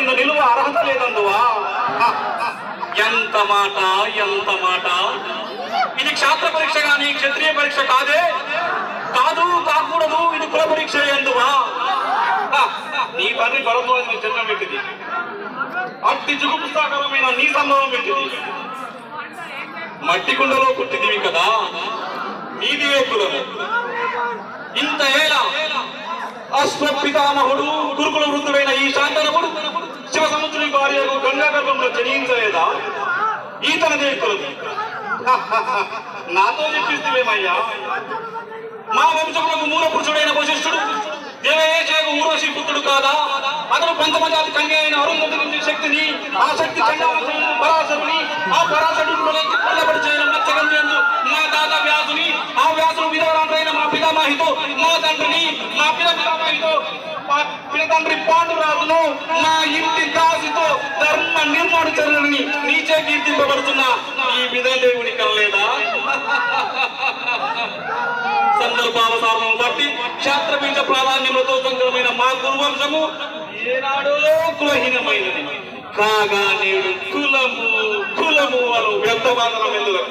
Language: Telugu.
కింద నిలువ అర్హత లేదందువా? ఎంత మాట, ఎంత మాట! ఇది క్షాత్ర పరీక్ష గాని క్షత్రియ పరీక్ష కాదే, కాదు, కాకూడదు. ఇది కుల పరీక్ష ఎందువా? నీ తండ్రి భరద్వాజుని జన్మ పెట్టింది, అట్టి జుగుపుస్తాకరమైన నీ సంభవం పెట్టింది. మట్టి కుండలో పుట్టిదివి కదా, నీదివే కులము. ఇంత ఏలా అశ్వపితామహుడు గురుకుల వృద్ధుడైన ఈ శాంతనముడు శివ సముద్రుని భార్యకు గంగా గర్భంలో జనించలేదా? ఈతనదే కులము. నాతో చెప్పిస్తేమయ్యా, మా వంశములకు మూల పురుషుడైన వశిష్ఠుడు దేవేశకు ఊర్వశి పుత్రుడు కాదా? అతను పంచమజాతి కన్య అయిన అరుంధతి నుంచి శక్తిని, ఆ శక్తి చండాలను పరాశరుని, ఆ పరాశరుడు కొల్లబడి చేయడం మత్స్యగంధందు మా తాత వ్యాసుని, ఆ వ్యాసుడు విధవరాండ్రైన మా పితామహితో, మా తండ్రిని, మా పితామహితో, మా పినతండ్రి పాండురాజును, మా ఇంటి దాసితో ధర్మ నిర్మాణచరులని నీచే కీర్తింపబడుతున్న ఈ విధదేవుని కనలేదా? సందర్భావసారం బట్టి క్షాత్రబీజ ప్రాధాన్యములతో సంకరమైన మా గురువంశము ఏనాడో కులహీనమైనది కాగా నేడు కులము కులము అను వ్యర్థవాదనం ఎందుకు?